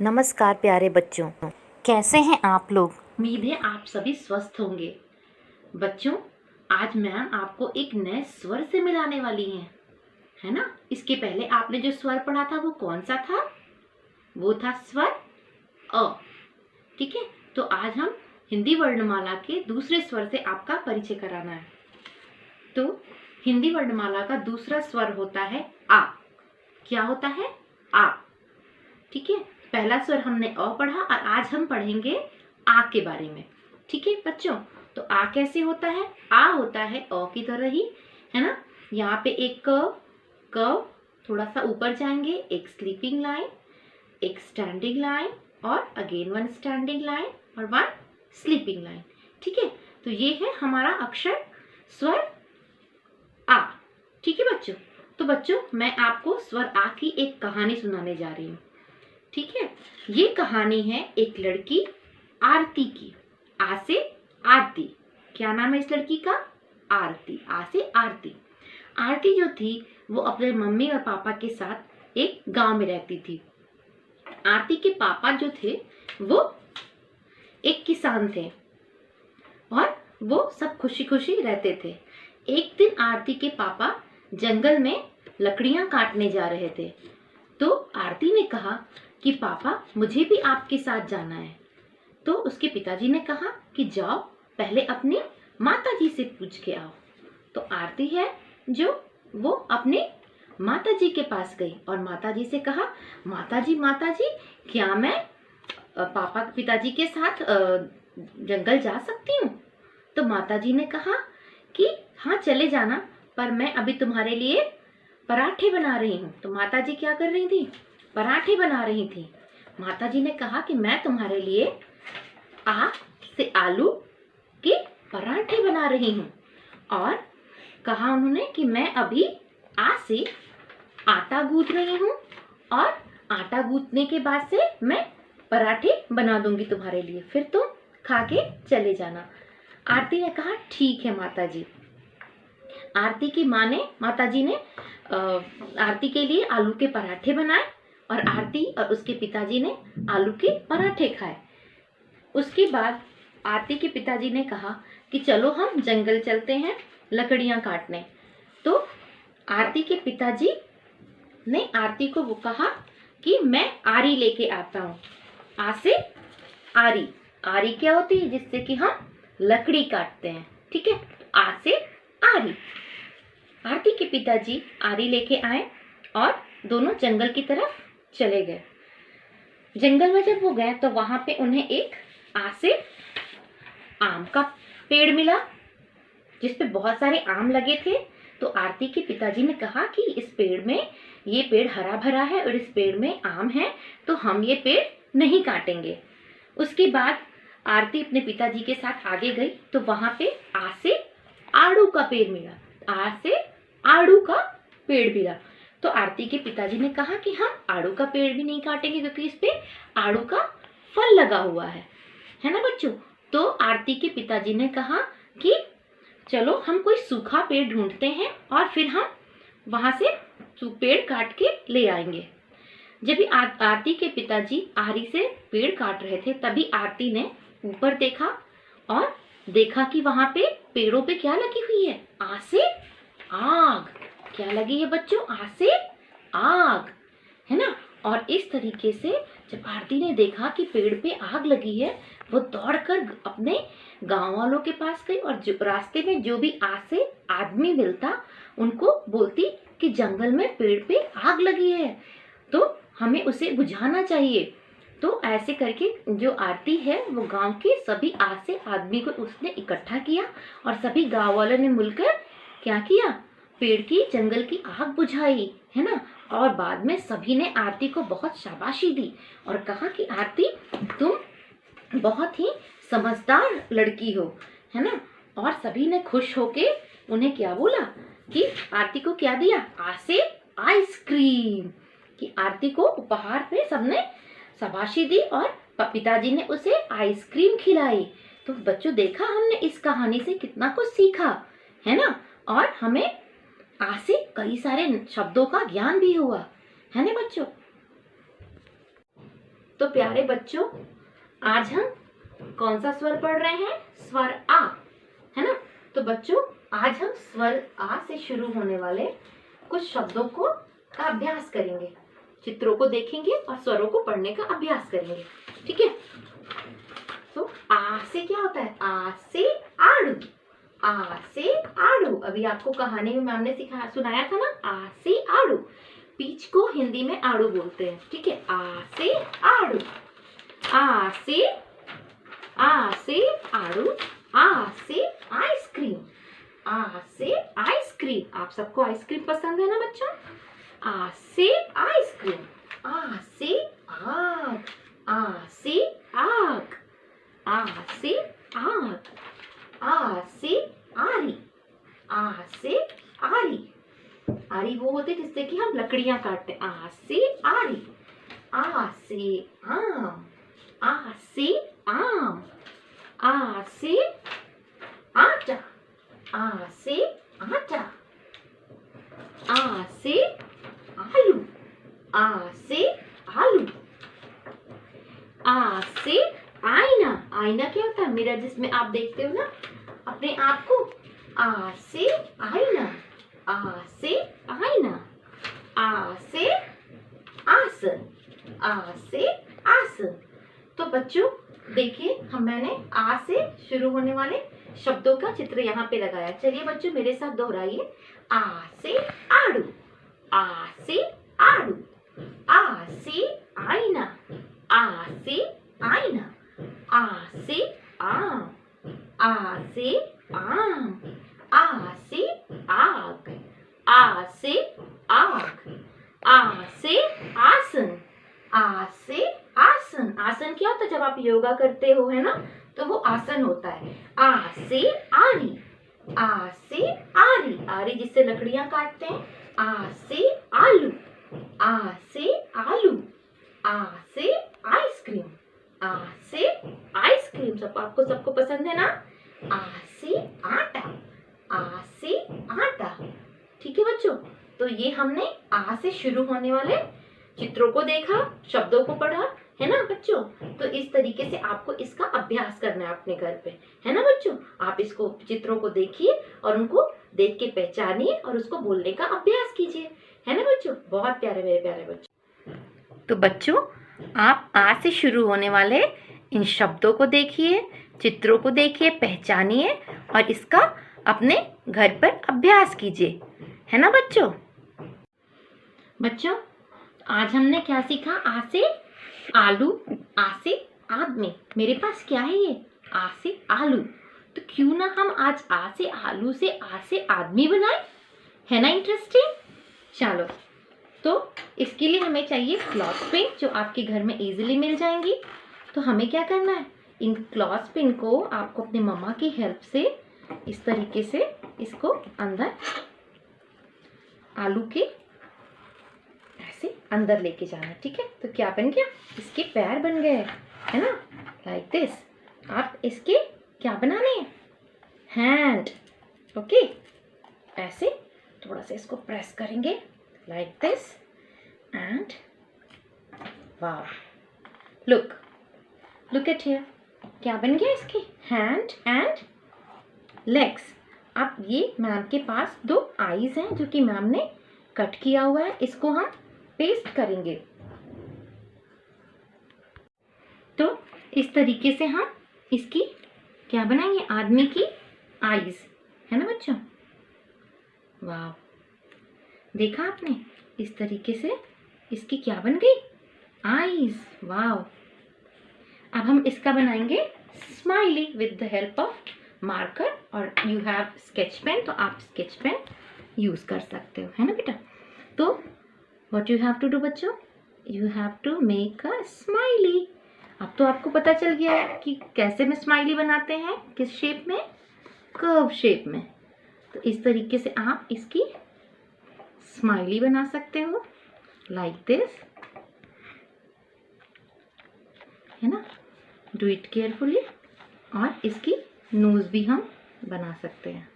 नमस्कार प्यारे बच्चों, कैसे हैं आप लोग। उम्मीद है आप सभी स्वस्थ होंगे। बच्चों, आज मैम आपको एक नए स्वर से मिलाने वाली हैं, है ना। इसके पहले आपने जो स्वर पढ़ा था वो कौन सा था? वो था स्वर अ। ठीक है, तो आज हम हिंदी वर्णमाला के दूसरे स्वर से आपका परिचय कराना है। तो हिंदी वर्णमाला का दूसरा स्वर होता है आ। क्या होता है? आ। ठीक है, पहला स्वर हमने अ पढ़ा और आज हम पढ़ेंगे आ के बारे में। ठीक है बच्चों, तो आ कैसे होता है? आ होता है अ की तरह ही, है ना। यहाँ पे एक क थोड़ा सा ऊपर जाएंगे, एक स्लीपिंग लाइन, एक स्टैंडिंग लाइन और अगेन वन स्टैंडिंग लाइन और वन स्लीपिंग लाइन। ठीक है, तो ये है हमारा अक्षर स्वर आ। ठीक है बच्चों, तो बच्चों मैं आपको स्वर आ की एक कहानी सुनाने जा रही हूँ। ठीक है, ये कहानी है एक लड़की आरती की। आ से आरती। क्या नाम है इस लड़की का? आरती। आ से आरती। आरती जो थी वो अपने मम्मी और पापा के साथ एक गांव में रहती थी। आरती के पापा जो थे वो एक किसान थे और वो सब खुशी खुशी रहते थे। एक दिन आरती के पापा जंगल में लकड़ियां काटने जा रहे थे, तो आरती ने कहा कि पापा मुझे भी आपके साथ जाना है। तो उसके पिताजी ने कहा कि जाओ, पहले अपनी माताजी से पूछ के आओ। तो आरती है जो वो अपने माताजी के पास गई और माताजी से कहा, माताजी माताजी क्या मैं पापा पिताजी के साथ जंगल जा सकती हूँ? तो माताजी ने कहा कि हाँ चले जाना, पर मैं अभी तुम्हारे लिए पराठे बना रही हूँ। तो माताजी क्या कर रही थी? पराठे बना रही थी। माताजी ने कहा कि मैं तुम्हारे लिए आ से आलू के पराठे बना रही हूँ। और कहा उन्होंने कि मैं अभी आ से आटा गूंथ रही हूँ और आटा गूंथने के बाद से मैं पराठे बना दूंगी तुम्हारे लिए, फिर तुम खा के चले जाना। आरती ने कहा ठीक है माताजी। आरती की माँ ने, माताजी ने आरती के लिए आलू के पराठे बनाए और आरती और उसके पिताजी ने आलू के पराठे खाए। उसके बाद आरती के पिताजी ने कहा कि चलो हम जंगल चलते हैं लकड़ियां काटने। तो आरती के पिताजी ने आरती को वो कहा कि मैं आरी लेके आता हूँ। आ से आरी। आरी क्या होती है? जिससे कि हम लकड़ी काटते हैं। ठीक है, आ से आरी। आरती के पिताजी आरी लेके आए और दोनों जंगल की तरफ चले गए। जंगल में जब वो गए तो वहां पे उन्हें एक आ से आम का पेड़ मिला जिस पे बहुत सारे आम लगे थे। तो आरती के पिताजी ने कहा कि इस पेड़ में, ये पेड़ हरा भरा है और इस पेड़ में आम है, तो हम ये पेड़ नहीं काटेंगे। उसके बाद आरती अपने पिताजी के साथ आगे गई तो वहां पे आ से आड़ू का पेड़ मिला। आ से आड़ू का पेड़ मिला। तो आरती के पिताजी ने कहा कि हम आड़ू का पेड़ भी नहीं काटेंगे क्योंकि इस पे आड़ू का फल लगा हुआ है ना बच्चों। तो आरती के पिताजी ने कहा कि चलो हम कोई सूखा पेड़ ढूंढते हैं और फिर हम वहां से पेड़ काट के ले आएंगे। जब भी आरती के पिताजी आरी से पेड़ काट रहे थे तभी आरती ने ऊपर देखा और देखा कि वहां पे पेड़ों पे क्या लगी हुई है? आ से आग। क्या लगी है बच्चों? आ से आग, है ना। और इस तरीके से जब आरती ने देखा कि पेड़ पे आग लगी है, वो दौड़कर अपने गांव वालों के पास गई और जो रास्ते में जो भी आ से आदमी मिलता उनको बोलती कि जंगल में पेड़ पे आग लगी है तो हमें उसे बुझाना चाहिए। तो ऐसे करके जो आरती है वो गांव के सभी आ से आदमी को उसने इकट्ठा किया और सभी गांव वालों ने मिलकर क्या किया? पेड़ की, जंगल की आग बुझाई, है ना। और बाद में सभी ने आरती को बहुत शाबाशी दी और कहा कि आरती तुम बहुत ही समझदार लड़की हो, है ना। और सभी ने खुश होके उन्हें क्या बोला कि आरती को क्या दिया? आ से आइसक्रीम। कि आरती को उपहार पे सबने शाबाशी दी और पिताजी ने उसे आइसक्रीम खिलाई। तो बच्चों देखा हमने इस कहानी से कितना कुछ सीखा, है ना। और हमें आ से कई सारे शब्दों का ज्ञान भी हुआ, है ना बच्चों। तो प्यारे बच्चों, आज हम कौन सा स्वर पढ़ रहे हैं? स्वर आ, है ना। तो बच्चों, आज हम स्वर आ से शुरू होने वाले कुछ शब्दों का अभ्यास करेंगे, चित्रों को देखेंगे और स्वरों को पढ़ने का अभ्यास करेंगे, ठीक है। तो आ से क्या होता है? आ से आड़ू, आ से आड़ू। अभी आपको कहानी में मैम ने सुनाया था ना, आ से आड़ू। पीच को हिंदी में आड़ू बोलते हैं, ठीक है। आ से आड़ू, आ से आड़ू, आ से आइसक्रीम, आ से आइसक्रीम। आप सबको आइसक्रीम पसंद है ना बच्चों? आ से आइसक्रीम, आ से आग, आ से आग, आ से आग, आ से आरी, आ से आरी। आरी वो होते जिससे कि हम लकड़ियां काटते हैं। आ से आरी, आ से आम, आ से आम, आ से आटा, आ से आटा, आ से आलू, आ से आलू, आ से आईना। आईना क्या होता है? मिरर, जिसमें आप देखते हो ना अपने आप को। आ से आईना, आ से आईना, आ से आसन, आ से आसन। तो बच्चों देखिए, मैंने आ से शुरू होने वाले शब्दों का चित्र यहाँ पे लगाया। चलिए बच्चों मेरे साथ दोहराइए। आ से आड़ू, आ से आड़ू, आ से आईना, आ से आईना, आ से आम, आ से आम, आ से आग, आ से आग, आ से आसन, आ से आसन। आसन क्या होता है? जब आप योगा करते हो, है ना, तो वो आसन होता है। आ से आरी, आ से आरी, आरी जिससे लकड़ियां काटते हैं। आ से आलू, आ से आलू, आ से आइसक्रीम, आ से आइसक्रीम। सबको पसंद है ना? आ से आटा, आ से आटा, ठीक है बच्चों। तो ये हमने आ से शुरू होने वाले चित्रों को देखा, शब्दों को पढ़ा, है ना बच्चों। तो इस तरीके से आपको इसका अभ्यास करना है अपने घर पे, है ना बच्चों। आप इसको चित्रों को देखिए और उनको देख के पहचानिए और उसको बोलने का अभ्यास कीजिए, है ना बच्चों। बहुत प्यारे, मेरे प्यारे बच्चों। तो बच्चों, आप आ से शुरू होने वाले इन शब्दों को देखिए, चित्रों को देखिए, पहचानिए और इसका अपने घर पर अभ्यास कीजिए, है ना बच्चों। बच्चों, आज हमने क्या सीखा? आ से आलू, आ से आदमी। मेरे पास क्या है? ये आ से आलू। तो क्यों ना हम आज आ से आलू से आ से आदमी बनाए, है ना इंटरेस्टिंग। चलो, तो इसके लिए हमें चाहिए क्लॉथ पिन, जो आपके घर में इजीली मिल जाएंगी। तो हमें क्या करना है? इन क्लॉथ पिन को आपको अपने मम्मा की हेल्प से इस तरीके से इसको अंदर आलू के ऐसे अंदर लेके जाना है, ठीक है। तो क्या बन गया? इसके पैर बन गए, है ना, लाइक दिस। आप इसके क्या बनाने हैं? Hand, okay. ऐसे थोड़ा सा इसको प्रेस करेंगे like this and wow, look at here. क्या बन गया? इसके हैंड एंड लेग्स। अब ये मैम के पास 2 आईज हैं जो कि मैम ने कट किया हुआ है। इसको हम पेस्ट करेंगे। तो इस तरीके से हम इसकी क्या बनाएंगे? आदमी की आईज, है ना बच्चों। वाह, देखा आपने? इस तरीके से इसकी क्या बन गई? आईज। वाह। अब हम इसका बनाएंगे smiley with the help of marker, और यू हैव स्केच पेन, तो आप स्केच पेन यूज कर सकते हो, है ना बेटा। तो what you have to do बच्चों? You have to make a smiley. अब तो आपको पता चल गया है कि कैसे में स्माइली बनाते हैं, किस शेप में? कर्व शेप में। तो इस तरीके से आप इसकी स्माइली बना सकते हो लाइक दिस, है ना। Do it carefully. और इसकी नोज भी हम बना सकते हैं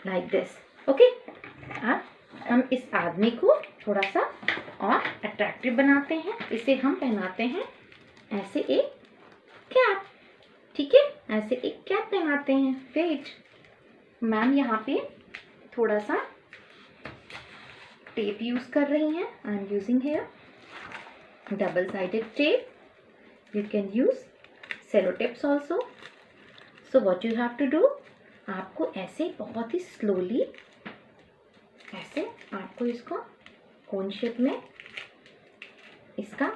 लाइक दिस, ओके। अब हम इस आदमी को थोड़ा सा और अट्रैक्टिव बनाते हैं। इसे हम पहनाते हैं ऐसे एक कैप, ठीक है, ऐसे एक कैप पहनाते हैं। वेट, मैम यहाँ पे थोड़ा सा टेप यूज कर रही हैं। I am using here double sided tape. You can use cello tapes also. So what you have to do, आपको ऐसे बहुत ही स्लोली ऐसे आपको इसको कोन शेप में इसका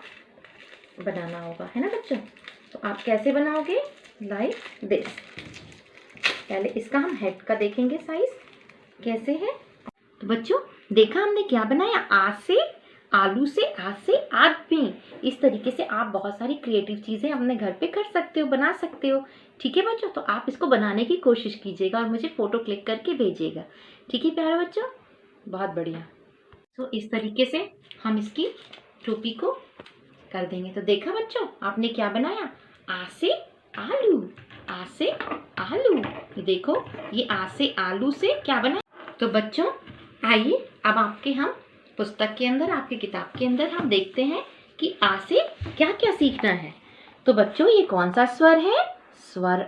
बनाना होगा, है ना बच्चों। तो आप कैसे बनाओगे, लाइक दिस। पहले इसका हम हेड का देखेंगे साइज कैसे है। तो बच्चों देखा हमने क्या बनाया, आ से आलू से, आ से आदमी। इस तरीके से आप बहुत सारी क्रिएटिव चीज़ें अपने घर पे कर सकते हो, बना सकते हो। ठीक है बच्चों, तो आप इसको बनाने की कोशिश कीजिएगा और मुझे फ़ोटो क्लिक करके भेजिएगा। ठीक है प्यारे बच्चों, बहुत बढ़िया। तो इस तरीके से हम इसकी टोपी को कर देंगे। तो देखा बच्चों आपने क्या बनाया, आ से आलू, आ से आलू। तो देखो ये आ से आलू से क्या बना। तो बच्चों आइए अब आपके हम पुस्तक के अंदर, आपकी किताब के अंदर हम देखते हैं कि आ से क्या क्या सीखना है। तो बच्चों ये कौन सा स्वर है, स्वर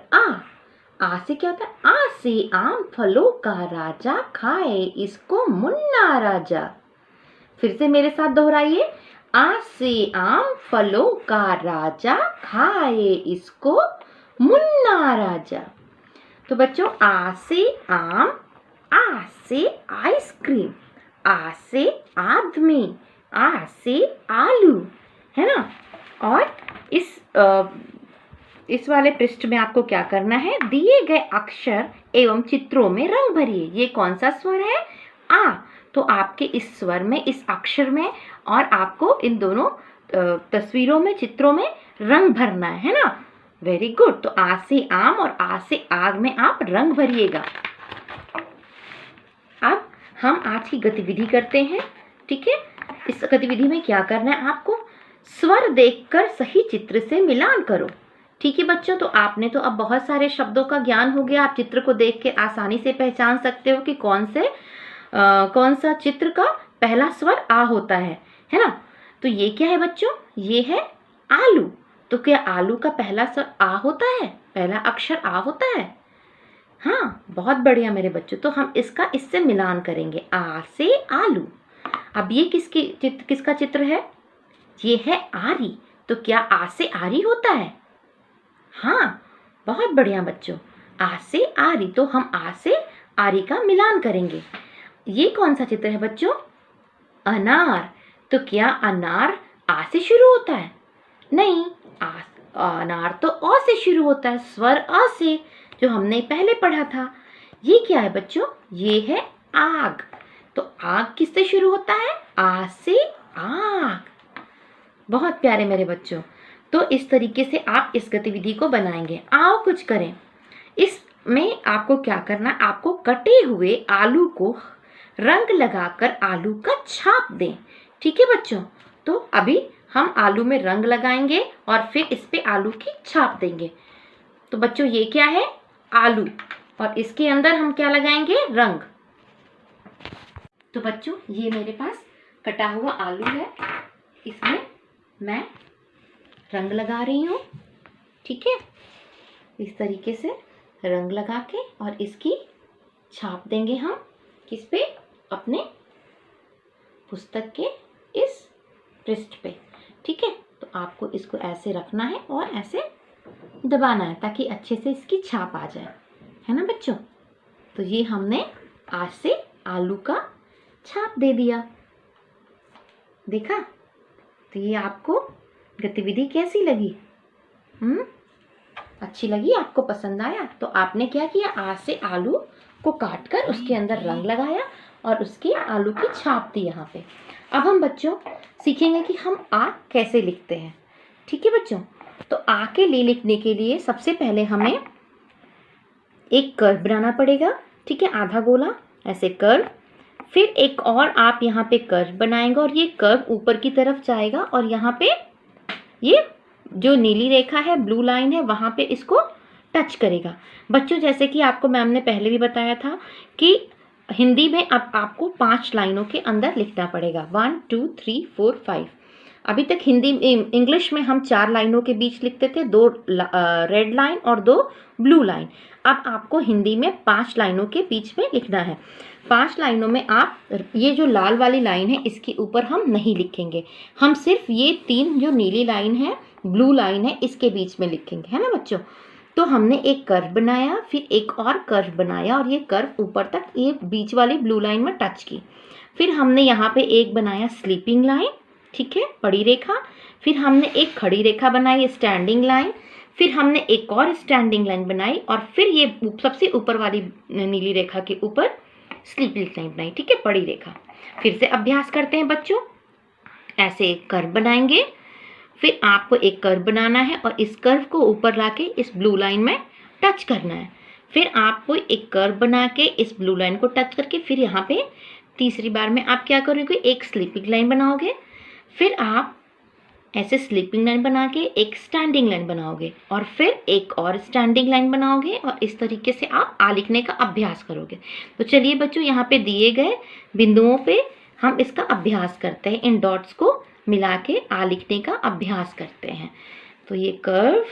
आ से क्या होता है, आ से आम फलों का राजा खाए इसको मुन्ना राजा। फिर से मेरे साथ दोहराइए, आ से आम फलों का राजा खाए इसको मुन्ना राजा। तो बच्चों आ से आम, आ से आइसक्रीम, आ से आदमी, आ से आलू, है ना। और इस वाले पृष्ठ में आपको क्या करना है, दिए गए अक्षर एवं चित्रों में रंग भरिए। ये कौन सा स्वर है, आ। तो आपके इस स्वर में, इस अक्षर में और आपको इन दोनों तस्वीरों में, चित्रों में रंग भरना है ना। Very good. तो आ से आम और आ से आग में आप रंग भरिएगा। अब हम आज की गतिविधि करते हैं। ठीक है, इस गतिविधि में क्या करना है, आपको स्वर देखकर सही चित्र से मिलान करो। ठीक है बच्चों, तो आपने तो अब बहुत सारे शब्दों का ज्ञान हो गया। आप चित्र को देख के आसानी से पहचान सकते हो कि कौन सा चित्र का पहला स्वर आ होता है ना। तो ये क्या है बच्चों, ये है आलू। तो क्या आलू का पहला स्वर आ होता है, पहला अक्षर आ होता है। हाँ बहुत बढ़िया मेरे बच्चों। तो हम इससे मिलान करेंगे, आ से आलू। अब ये किसका चित्र है, ये है आरी। तो क्या आ से आरी होता है, हाँ बहुत बढ़िया बच्चों, आ से आरी। तो हम आ से आरी का मिलान करेंगे। ये कौन सा चित्र है बच्चों, अनार। तो क्या अनार आ से शुरू होता है, नहीं, अनार तो अ से शुरू होता है, स्वर अ से, जो हमने पहले पढ़ा था। ये क्या है बच्चों, ये है आग। तो आग किससे शुरू होता है, आ से आग। बहुत प्यारे मेरे बच्चों। तो इस तरीके से आप इस गतिविधि को बनाएंगे। आओ कुछ करें। इसमें आपको क्या करना, आपको कटे हुए आलू को रंग लगाकर आलू का छाप दें। ठीक है बच्चों, तो अभी हम आलू में रंग लगाएंगे और फिर इस पे आलू की छाप देंगे। तो बच्चों ये क्या है, आलू, और इसके अंदर हम क्या लगाएंगे, रंग। तो बच्चों ये मेरे पास कटा हुआ आलू है, इसमें मैं रंग लगा रही हूँ। ठीक है, इस तरीके से रंग लगा के और इसकी छाप देंगे हम किस पे, अपने पुस्तक के इस पृष्ठ पे। ठीक है, तो आपको इसको ऐसे रखना है और ऐसे दबाना है ताकि अच्छे से इसकी छाप आ जाए, है ना बच्चों। तो ये हमने आज से आलू का छाप दे दिया, देखा। तो ये आपको गतिविधि कैसी लगी, अच्छी लगी, आपको पसंद आया। तो आपने क्या किया, आज से आलू को काटकर उसके अंदर रंग लगाया और उसके आलू की छाप दी यहाँ पे। अब हम बच्चों सीखेंगे कि हम आ कैसे लिखते हैं। ठीक है बच्चों, तो आ के लिए लिखने के लिए सबसे पहले हमें एक कर्व बनाना पड़ेगा। ठीक है, आधा गोला ऐसे कर्व, फिर एक और आप यहाँ पे कर्व बनाएंगे और ये कर्व ऊपर की तरफ जाएगा और यहाँ पे ये जो नीली रेखा है, ब्लू लाइन है, वहाँ पे इसको टच करेगा। बच्चों जैसे कि आपको मैम ने पहले भी बताया था कि हिंदी में अब आपको 5 लाइनों के अंदर लिखना पड़ेगा, 1 2 3 4 5। अभी तक हिंदी इंग्लिश में हम 4 लाइनों के बीच लिखते थे, 2 रेड लाइन और 2 ब्लू लाइन। अब आपको हिंदी में 5 लाइनों के बीच में लिखना है। 5 लाइनों में आप ये जो लाल वाली लाइन है इसके ऊपर हम नहीं लिखेंगे, हम सिर्फ ये 3 जो नीली लाइन है, ब्लू लाइन है, इसके बीच में लिखेंगे, है ना बच्चों। तो हमने एक कर्व बनाया, फिर एक और कर्व बनाया और ये कर्व ऊपर तक ये बीच वाली ब्लू लाइन में टच की। फिर हमने यहाँ पे एक बनाया स्लीपिंग लाइन, ठीक है, बड़ी रेखा। फिर हमने एक खड़ी रेखा बनाई, स्टैंडिंग लाइन। फिर हमने एक और स्टैंडिंग लाइन बनाई और फिर ये सबसे ऊपर वाली नीली रेखा के ऊपर स्लीपिंग लाइन बनाई, ठीक है, बड़ी रेखा। फिर से अभ्यास करते हैं बच्चों। ऐसे एक कर्व बनाएंगे, फिर आपको एक कर्व बनाना है और इस कर्व को ऊपर लाके इस ब्लू लाइन में टच करना है। फिर आपको एक कर्व बना के इस ब्लू लाइन को टच करके फिर यहाँ पे तीसरी बार में आप क्या करोगे, एक स्लीपिंग लाइन बनाओगे। फिर आप ऐसे स्लीपिंग लाइन बना के एक स्टैंडिंग लाइन बनाओगे और फिर एक और स्टैंडिंग लाइन बनाओगे और इस तरीके से आप आ लिखने का अभ्यास करोगे। तो चलिए बच्चों, यहाँ पे दिए गए बिंदुओं पे हम इसका अभ्यास करते हैं, इन डॉट्स को मिला के आ लिखने का अभ्यास करते हैं। तो ये कर्व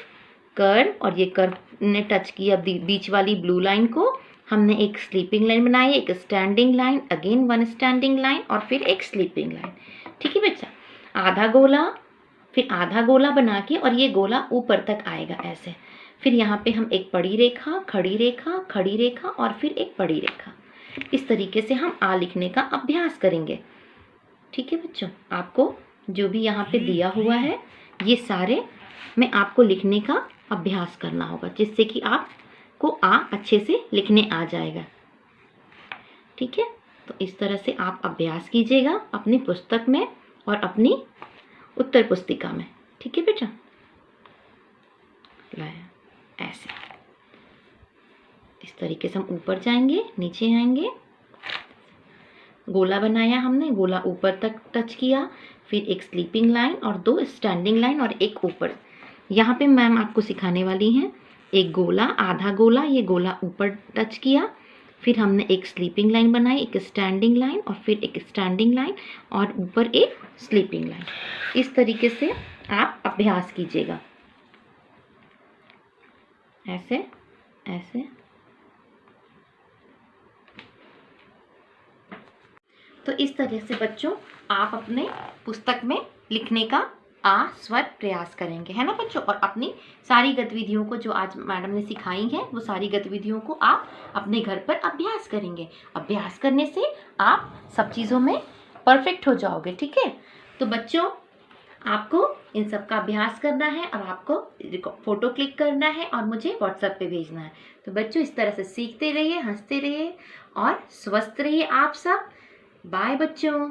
और ये कर्व ने टच किया बीच वाली ब्लू लाइन को, हमने एक स्लीपिंग लाइन बनाई, एक standing line, again 1 standing line और फिर एक स्लीपिंग लाइन, ठीक है बच्चा। आधा गोला, फिर आधा गोला बना के और ये गोला ऊपर तक आएगा ऐसे। फिर यहाँ पे हम एक बड़ी रेखा, खड़ी रेखा, खड़ी रेखा और फिर एक बड़ी रेखा, इस तरीके से हम आ लिखने का अभ्यास करेंगे, ठीक है बच्चों। आपको जो भी यहाँ पे दिया हुआ है ये सारे में आपको लिखने का अभ्यास करना होगा, जिससे कि आपको आ अच्छे से लिखने आ जाएगा, ठीक है। तो इस तरह से आप अभ्यास कीजिएगा अपनी पुस्तक में और अपनी उत्तर पुस्तिका में, ठीक है बेटा। ऐसे इस तरीके से हम ऊपर जाएंगे, नीचे आएंगे, गोला बनाया हमने, गोला ऊपर तक टच किया, फिर एक स्लीपिंग लाइन और 2 स्टैंडिंग लाइन और एक ऊपर। यहाँ पे मैम आपको सिखाने वाली हैं, एक गोला, आधा गोला, ये गोला ऊपर टच किया, फिर हमने एक स्लीपिंग लाइन बनाई, एक स्टैंडिंग लाइन और फिर एक स्टैंडिंग लाइन और ऊपर एक स्लीपिंग लाइन। इस तरीके से आप अभ्यास कीजिएगा, ऐसे ऐसे। तो इस तरह से बच्चों आप अपने पुस्तक में लिखने का आ स्वर प्रयास करेंगे, है ना बच्चों। और अपनी सारी गतिविधियों को जो आज मैडम ने सिखाई हैं वो सारी गतिविधियों को आप अपने घर पर अभ्यास करेंगे। अभ्यास करने से आप सब चीज़ों में परफेक्ट हो जाओगे, ठीक है। तो बच्चों आपको इन सब का अभ्यास करना है और आपको फोटो क्लिक करना है और मुझे व्हाट्सएप पे भेजना है। तो बच्चों इस तरह से सीखते रहिए, हंसते रहिए और स्वस्थ रहिए आप सब। बाय बच्चों।